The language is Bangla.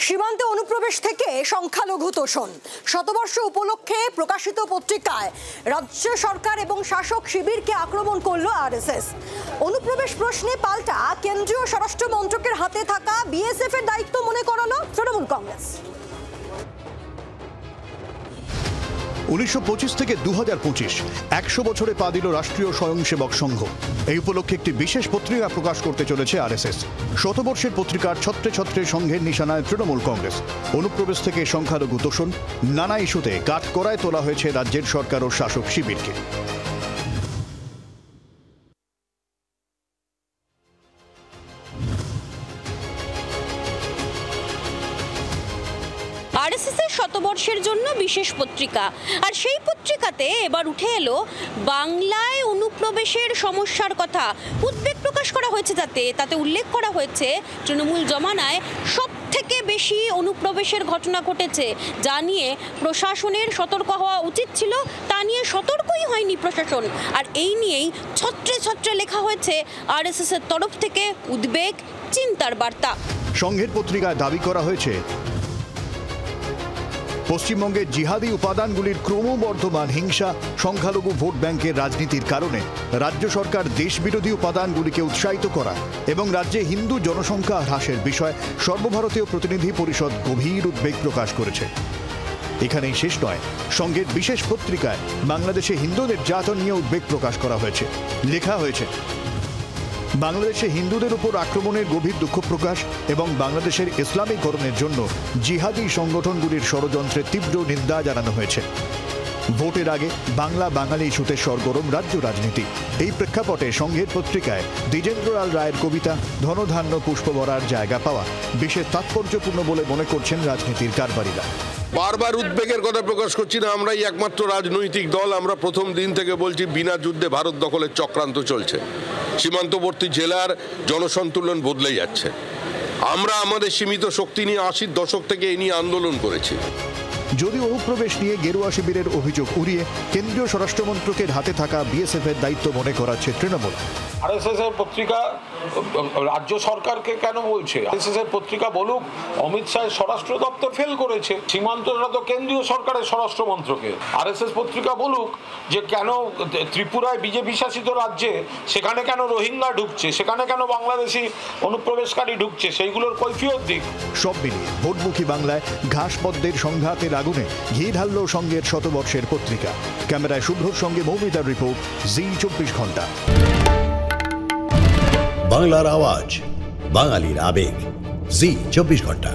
সীমান্তে অনুপ্রবেশ থেকে সংখ্যালঘু তোষণ শতবর্ষ উপলক্ষে প্রকাশিত পত্রিকায় রাজ্য সরকার এবং শাসক শিবিরকে আক্রমণ করল আরএসএস। অনুপ্রবেশ প্রশ্নে পাল্টা কেন্দ্রীয় স্বরাষ্ট্র মন্ত্রকের হাতে থাকা বিএসএফ এর দায়িত্ব মনে করালো তৃণমূল কংগ্রেস। 1925 থেকে 2025 100 বছরে পা দিল রাষ্ট্রীয় স্বয়ংসেবক সংঘ। এই উপলক্ষে একটি বিশেষ পত্রিকা প্রকাশ করতে চলেছে আরএসএস। শতবর্ষের পত্রিকার ছত্রে ছত্রে সংঘের নিশানায় তৃণমূল কংগ্রেস। অনুপ্রবেশ থেকে সংখ্যালঘু তোষণ, নানা ইস্যুতে কাঠগড়ায় তোলা হয়েছে রাজ্যের সরকার ও শাসক শিবিরকে। আরএসএস এর শতবর্ষের জন্য বিশেষ পত্রিকা, আর সেই পত্রিকাতে এবার উঠে এলো বাংলায় অনুপ্রবেশের সমস্যার কথা। উদ্বেগ প্রকাশ করা হয়েছে, তাতে উল্লেখ করা হয়েছে তৃণমূল জমানায় সব থেকে বেশি অনুপ্রবেশের ঘটনা ঘটেছে, যা নিয়ে প্রশাসনের সতর্ক হওয়া উচিত ছিল, তা নিয়ে সতর্কই হয়নি প্রশাসন। আর এই নিয়েই ছত্রে ছত্রে লেখা হয়েছে আরএসএস এর তরফ থেকে উদ্বেগ, চিন্তার বার্তা। সংঘের পত্রিকায় দাবি করা হয়েছে পশ্চিমবঙ্গের জিহাদি উপাদানগুলির ক্রমবর্ধমান হিংসা, সংখ্যালঘু ভোট ব্যাংকের রাজনীতির কারণে রাজ্য সরকার দেশবিরোধী উপাদানগুলিকে উৎসাহিত করা এবং রাজ্যে হিন্দু জনসংখ্যা হ্রাসের বিষয়ে সর্বভারতীয় প্রতিনিধি পরিষদ গভীর উদ্বেগ প্রকাশ করেছে। এখানেই শেষ নয়, সংঘের বিশেষ পত্রিকায় বাংলাদেশে হিন্দু নির্যাতন নিয়ে উদ্বেগ প্রকাশ করা হয়েছে। লেখা হয়েছে, বাংলাদেশে হিন্দুদের উপর আক্রমণের গভীর দুঃখ প্রকাশ এবং বাংলাদেশের ইসলামীকরণের জন্য জিহাদি সংগঠনগুলির ষড়যন্ত্রের তীব্র নিন্দা জানানো হয়েছে। ভোটের আগে বাংলা বাঙালি ইস্যুতে সরগরম রাজ্য রাজনীতি। এই প্রেক্ষাপটে সংঘের পত্রিকায় দ্বিজেন্দ্রলাল রায়ের কবিতা ধনধান্য পুষ্পভরার জায়গা পাওয়া বিশেষ তাৎপর্যপূর্ণ বলে মনে করছেন রাজনীতির কারবারিরা। বারবার উদ্বেগের কথা প্রকাশ করছি না, আমরাই একমাত্র রাজনৈতিক দল। আমরা প্রথম দিন থেকে বলছি বিনা যুদ্ধে ভারত দখলের চক্রান্ত চলছে, সীমান্তবর্তী জেলার জনসন্তুলন বদলে যাচ্ছে। আমরা আমাদের সীমিত শক্তি নিয়ে 80-র দশক থেকে এই নিয়ে আন্দোলন করেছি। যদি অনুপ্রবেশ নিয়ে গেরুয়া শিবিরের অভিযোগ উড়িয়ে কেন্দ্রীয় স্বরাষ্ট্রমন্ত্রকের হাতে থাকা বিএসএফ এর দায়িত্ব মনে করাচ্ছে তৃণমূল। আরএসএস এর পত্রিকা রাজ্য সরকারকে কেন বলছে? আরএসএস এর পত্রিকা বলুক অমিত শাহের স্বরাষ্ট্র দপ্তর ফেল করেছে, সীমান্তটা তো কেন্দ্রীয় সরকারের স্বরাষ্ট্র মন্ত্রকের। আরএসএস পত্রিকা বলুক যে কেন ত্রিপুরায় বিজেপি শাসিত রাজ্যে সেখানে কেন রোহিঙ্গা ঢুকছে, সেখানে কেন বাংলাদেশি অনুপ্রবেশকারী ঢুকছে, সেইগুলোর কৈফিয়ত দিক। সব মিলিয়ে ভোটমুখী বাংলায় ঘাসপদ্মের সংঘাতের আগুনে ঘি ঢালল সংঘের শতবর্ষের পত্রিকা। ক্যামেরায় শুভ্রর সঙ্গে মৌমিতার রিপোর্ট, জি 24 ঘন্টা। বাংলার আওয়াজ, বাঙালির আবেগ, জি 24 ঘন্টা।